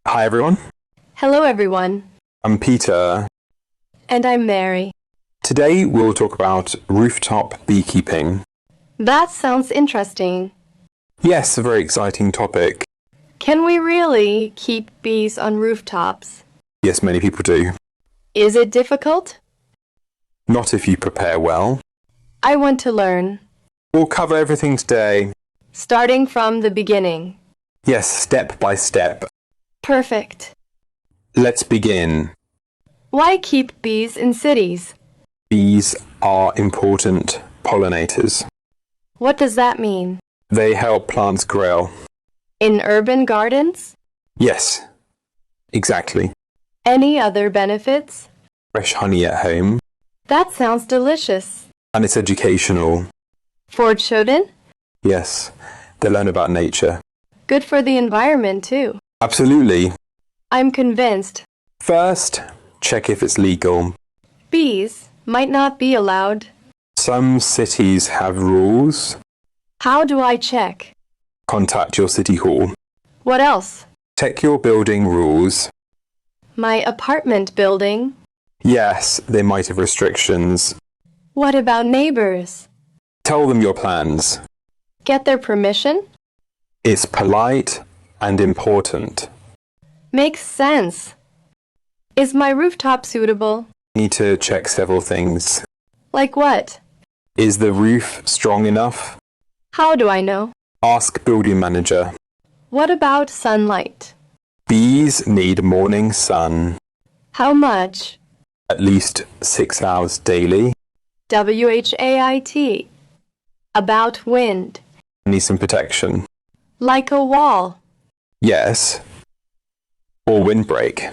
Hi everyone, Hello everyone. I'm Peter. And I'm Mary. Today we'll talk about rooftop beekeeping. That sounds interesting. Yes, a very exciting topic. Can we really keep bees on rooftops? Yes, many people do. Is it difficult? Not if you prepare well. I want to learn. We'll cover everything today. Starting from the beginning. Yes, step by step. Perfect. Let's begin. Why keep bees in cities? Bees are important pollinators. What does that mean? They help plants grow. In urban gardens? Yes, exactly. Any other benefits? Fresh honey at home. That sounds delicious. And it's educational. For children? Yes, they learn about nature. Good for the environment too. Absolutely. I'm convinced. First, check if it's legal. Bees might not be allowed. Some cities have rules. How do I check? Contact your city hall. What else? Check your building rules. My apartment building? Yes, they might have restrictions. What about neighbors? Tell them your plans. Get their permission? It's polite and important. Makes sense. Is my rooftop suitable? Need to check several things. Like what? Is the roof strong enough? How do I know? Ask building manager. What about sunlight? Bees need morning sun. How much? At least 6 hours daily. WHAIT. About wind. Need some protection. Like a wall. Yes. Or windbreak.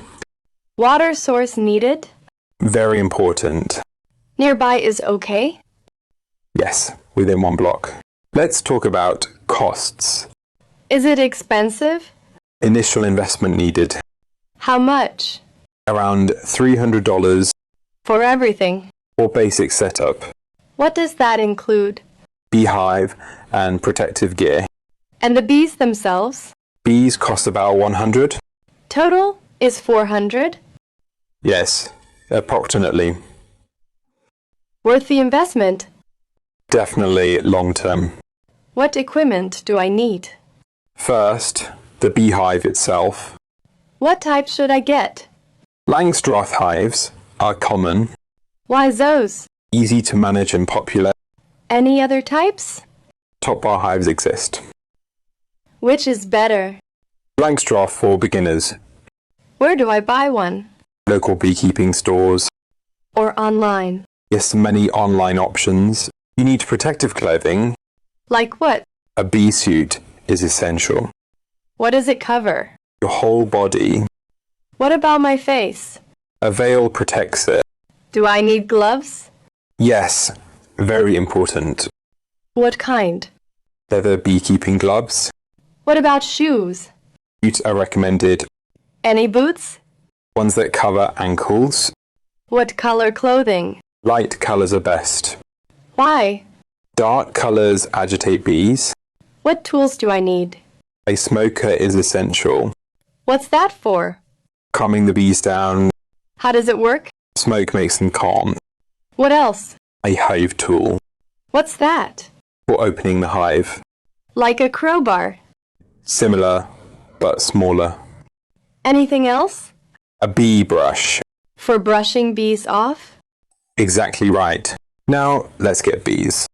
Water source needed? Very important. Nearby is okay? Yes, within 1 block. Let's talk about costs. Is it expensive? Initial investment needed. How much? Around $300 For everything. for basic setup. What does that include? Beehive and protective gear. And the bees themselves? Bees cost about $100. Total is $400. Yes, approximately. Worth the investment. Definitely long term. What equipment do I need? First, the beehive itself. What type should I get? Langstroth hives are common, Why those? easy to manage and popular. Any other types? Top bar hives exist. Which is better? Langstroth for beginners. Where do I buy one? Local beekeeping stores. Or online? Yes, many online options. You need protective clothing. Like what? A bee suit is essential. What does it cover? Your whole body. What about my face? A veil protects it. Do I need gloves? Yes, very important. What kind? Leather beekeeping gloves. What about shoes? Boots are recommended. Any boots? Ones that cover ankles. What color clothing? Light colours are best. Why? Dark colours agitate bees. What tools do I need? A smoker is essential. What's that for? Calming the bees down. How does it work? Smoke makes them calm. What else? A hive tool What's that? for opening the hive. Like a crowbar. Similar, but smaller. Anything else? A bee brush. For brushing bees off? Exactly right. Now, let's get bees.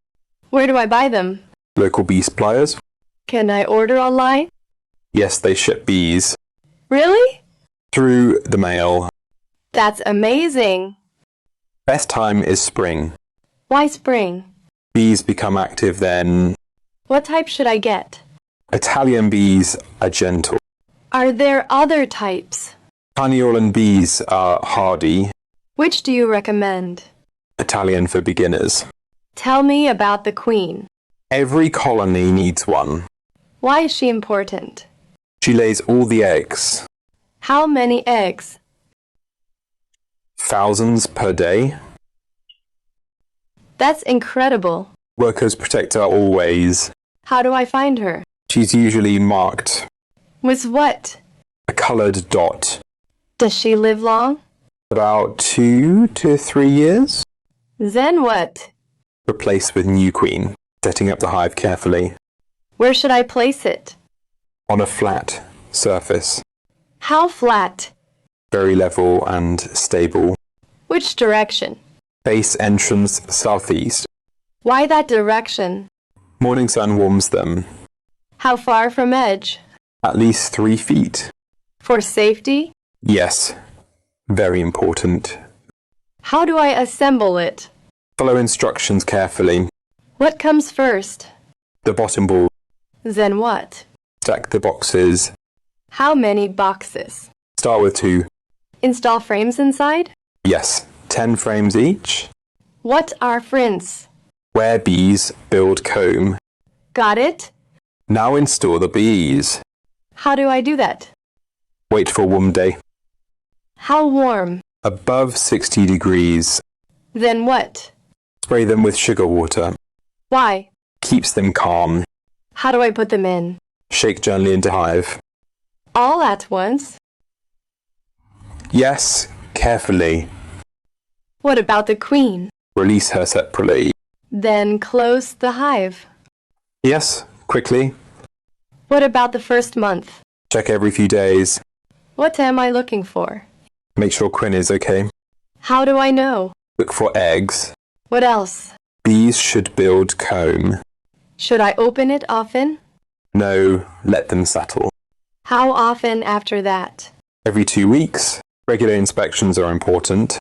Where do I buy them? Local bee suppliers. Can I order online? Yes, they ship bees. Really? Through the mail. That's amazing. Best time is spring. Why spring? Bees become active then. What type should I get? Italian bees are gentle. Are there other types? Carniolan bees are hardy. Which do you recommend? Italian for beginners. Tell me about the queen. Every colony needs one. Why is she important? She lays all the eggs. How many eggs? Thousands per day. That's incredible. Workers protect her always. How do I find her? She's usually marked. With what? a coloured dot. Does she live long? About 2 to 3 years. Then what? Replace with new queen, setting up the hive carefully. Where should I place it? On a flat surface. How flat? Very level and stable. Which direction? Face entrance southeast. Why that direction? Morning sun warms them. How far from edge? At least 3 feet. For safety? Yes, very important. How do I assemble it? Follow instructions carefully. What comes first? The bottom ball. Then what? Stack the boxes. How many boxes? Start with 2. Install frames inside? Yes, 10 frames each. What are frints? Where bees build comb. Got it? Now install the bees. How do I do that? Wait for warm day. How warm? Above 60 degrees. Then what? Spray them with sugar water. Why? Keeps them calm. How do I put them in? Shake gently into hive. All at once? Yes, carefully. What about the queen? Release her separately. Then close the hive. Yes, quickly. What about the first month? Check every few days. What am I looking for? Make sure queen is okay. How do I know? Look for eggs. What else? Bees should build comb. Should I open it often? No, let them settle. How often after that? Every 2 weeks. Regular inspections are important.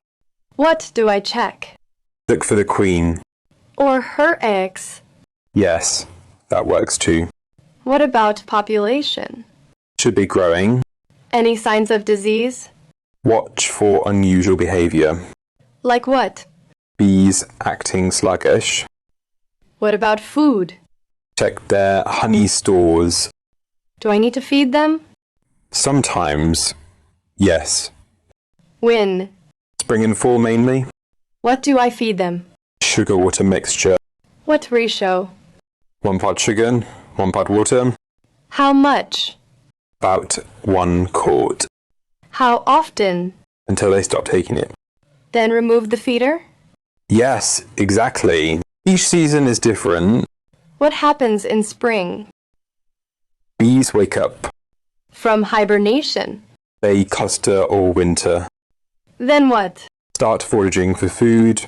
What do I check? Look for the queen. Or her eggs? Yes, that works too. What about population? Should be growing. Any signs of disease? Watch for unusual behavior. Like what? Bees acting sluggish. What about food? Check their honey stores. Do I need to feed them? Sometimes, yes. When? Spring and fall mainly. What do I feed them? Sugar water mixture. What ratio? 1 part sugar, 1 part water. How much? About 1 quart. How often? Until they stop taking it. Then remove the feeder? Yes, exactly. Each season is different. What happens in spring? Bees wake up. From hibernation. They cluster all winter. Then what? Start foraging for food.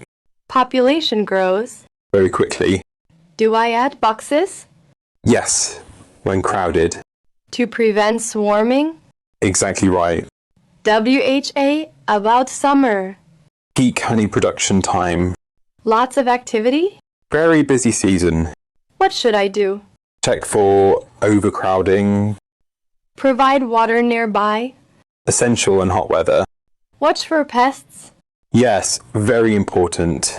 Population grows. Very quickly. Do I add boxes? Yes, when crowded. To prevent swarming? Exactly right. WHA about summer. Peak honey production time. Lots of activity? Very busy season. What should I do? Check for overcrowding. Provide water nearby. Essential in hot weather. Watch for pests. Yes, very important.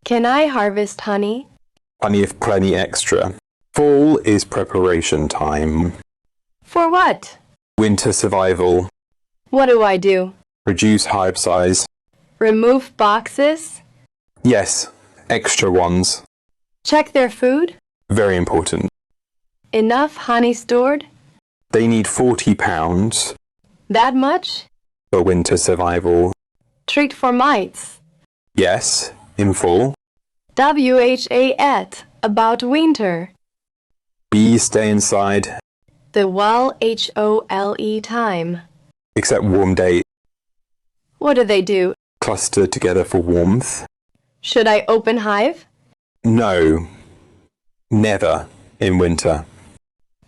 Can I harvest honey? Honey if plenty extra. Fall is preparation time. For what? Winter survival. What do I do? Reduce hive size. Remove boxes? Yes, extra ones. Check their food? Very important. Enough honey stored? They need 40 pounds That much? for winter survival. Treat for mites. Yes, in full. WHA at about winter. Bees stay inside, The HOLE time. except warm days. What do they do? Cluster together for warmth. Should I open hive? No, never in winter.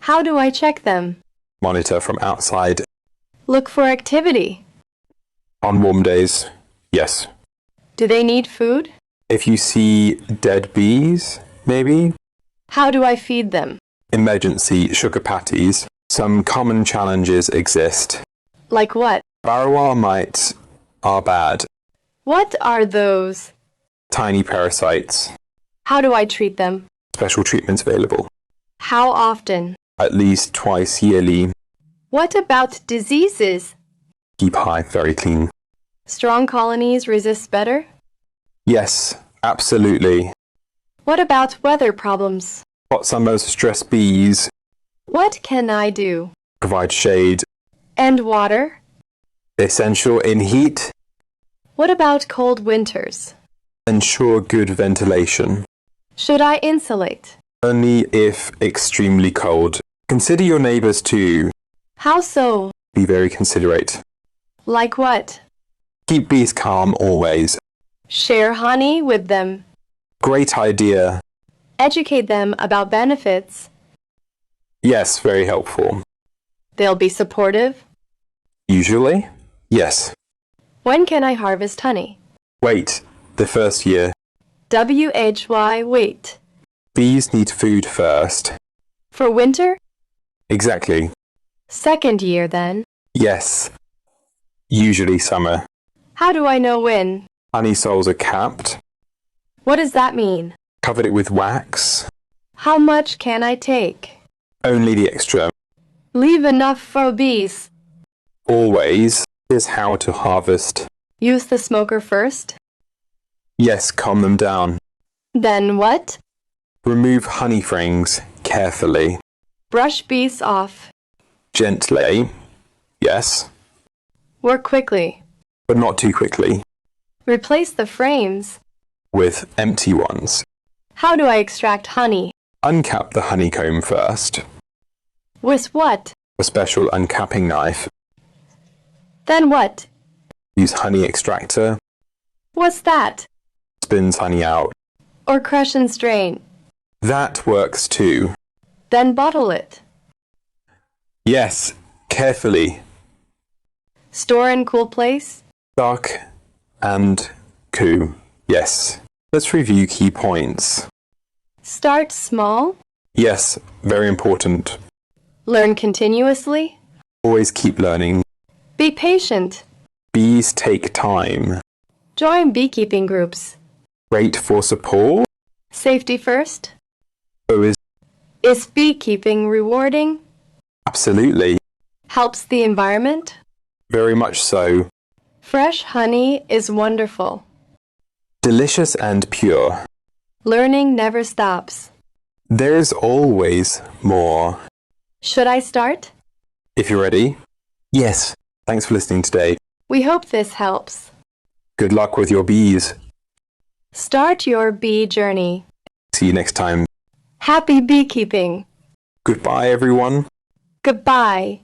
How do I check them? Monitor from outside. Look for activity. On warm days, yes. Do they need food? If you see dead bees, maybe. How do I feed them? Emergency sugar patties. Some common challenges exist. Like what? Varroa mites are bad. What are those? Tiny parasites. How do I treat them? Special treatments available. How often? At least twice yearly. What about diseases? Keep hive very clean. Strong colonies resist better? Yes, absolutely. What about weather problems? Hot summers stress bees. What can I do? Provide shade. And water? Essential in heat. What about cold winters? Ensure good ventilation. Should I insulate? Only if extremely cold. Consider your neighbours too. How so? Be very considerate. Like what? Keep bees calm always. Share honey with them. Great idea. Educate them about benefits. Yes, very helpful. They'll be supportive. Usually? Yes. When can I harvest honey? Wait, the first year. WHY wait. Bees need food first. For winter? Exactly. Second year then. Yes. Usually summer. How do I know when? Honey cells are capped. What does that mean? Covered it with wax. How much can I take? Only the extra. Leave enough for bees. Always. Here's how to harvest. Use the smoker first. Yes, calm them down. Then what? Remove honey frames carefully. Brush bees off. Gently. Yes, Work quickly. but not too quickly. Replace the frames. With empty ones. How do I extract honey? Uncap the honeycomb first. With what? A special uncapping knife. Then what? Use honey extractor. What's that? Spins honey out. Or crush and strain. That works too. Then bottle it. Yes, carefully. Store in cool place. Dark and cool. Yes. Let's review key points. Start small. Yes, very important. Learn continuously. Always keep learning. Be patient. Bees take time. Join beekeeping groups. Rate for support. Safety first. So Is beekeeping rewarding? absolutely. Helps the environment? Very much so. Fresh honey is wonderful. Delicious and pure. Learning never stops. There's always more. Should I start? If you're ready. Yes. Thanks for listening today. We hope this helps. Good luck with your bees. Start your bee journey. See you next time. Happy beekeeping. Goodbye, everyone. Goodbye.